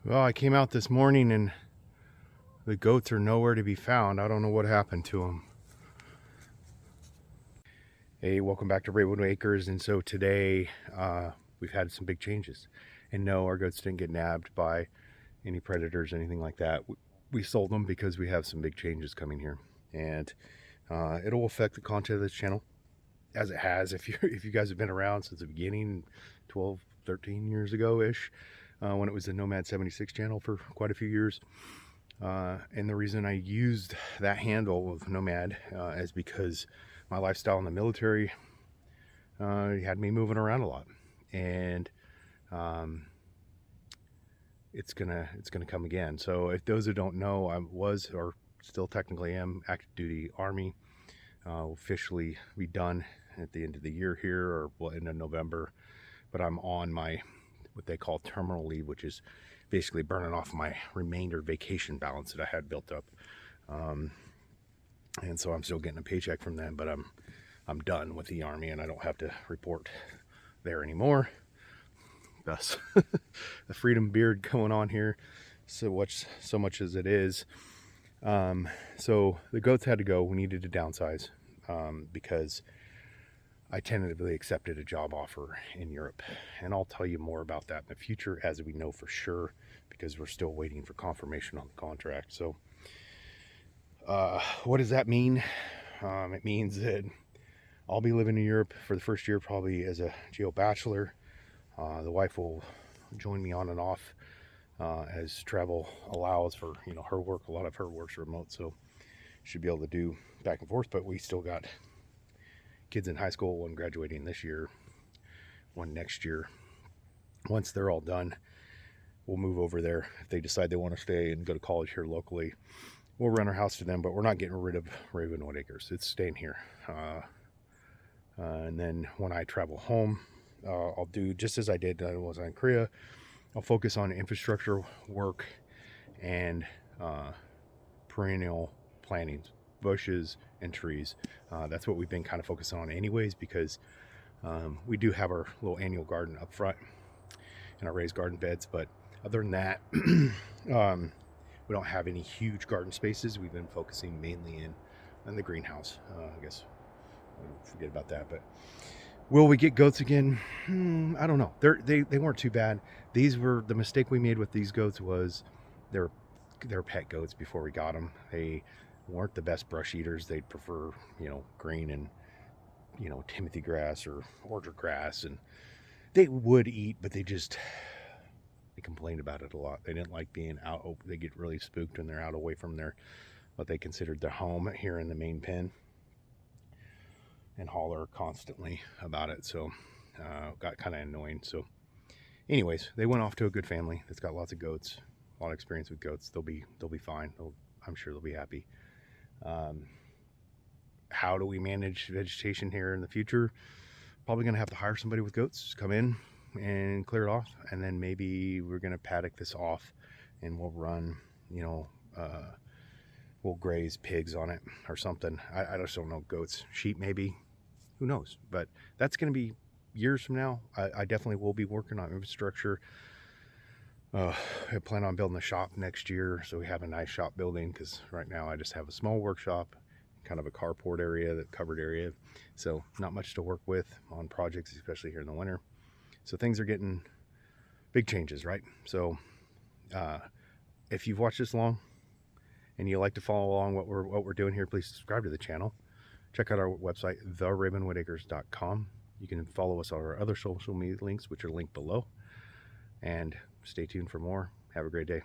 Well, I came out this morning and the goats are nowhere to be found. I don't know what happened to them. Hey, welcome back to Ravenwood Acres. And so today we've had some big changes. And no, our goats didn't get nabbed by any predators, anything like that. We sold them because we have some big changes coming here. And it'll affect the content of this channel, as it has if you guys have been around since the beginning, 12, 13 years ago-ish. When it was the Nomad 76 channel for quite a few years. And the reason I used that handle of Nomad is because my lifestyle in the military had me moving around a lot, and it's gonna come again. So if those who don't know, I was, or still technically am, active duty Army. Will officially be done at the end of the year here, or end of November. But I'm on my what they call terminal leave, which is basically burning off my remainder vacation balance that I had built up. And so I'm still getting a paycheck from them, but I'm done with the Army and I don't have to report there anymore. Thus, the freedom beard going on here, so much as it is. So the goats had to go. We needed to downsize because I tentatively accepted a job offer in Europe, and I'll tell you more about that in the future as we know for sure, because we're still waiting for confirmation on the contract. So what does that mean? It means that I'll be living in Europe for the first year, probably as a geo bachelor. The wife will join me on and off as travel allows for her work. A lot of her work's remote, so should be able to do back and forth. But we still got kids in high school, one graduating this year, one next year. Once they're all done, we'll move over there. If they decide they want to stay and go to college here locally, we'll rent our house to them, but we're not getting rid of Ravenwood Acres. It's staying here. And then when I travel home, I'll do just as I did when I was in Korea. I'll focus on infrastructure work and perennial plantings, bushes and trees. That's what we've been kind of focusing on anyways, because we do have our little annual garden up front and our raised garden beds. But other than that, we don't have any huge garden spaces. We've been focusing mainly in the greenhouse. I guess I forget about that. But will we get goats again? I don't know. They weren't too bad. These were the mistake we made with these goats was they're pet goats before we got them. They weren't the best brush eaters. They'd prefer green and timothy grass or orchard grass, and they would eat, but they complained about it a lot. They didn't like being out. They get really spooked when they're out away from their what they considered their home here in the main pen, and holler constantly about it. So got kind of annoying. So anyways, they went off to a good family that's got lots of goats, a lot of experience with goats. They'll be fine. I'm sure they'll be happy. How do we manage vegetation here in the future? Probably going to have to hire somebody with goats to come in and clear it off, and then maybe we're going to paddock this off and we'll run we'll graze pigs on it or something. I just don't know. Goats, sheep, maybe, who knows? But that's going to be years from now. I definitely will be working on infrastructure. I plan on building a shop next year, so we have a nice shop building, because right now I just have a small workshop, kind of a carport area, that covered area, so not much to work with on projects, especially here in the winter. So things are getting big changes, right? So if you've watched this long and you like to follow along what we're doing here, please subscribe to the channel. Check out our website, theravenwoodacres.com. You can follow us on our other social media links, which are linked below, and stay tuned for more. Have a great day.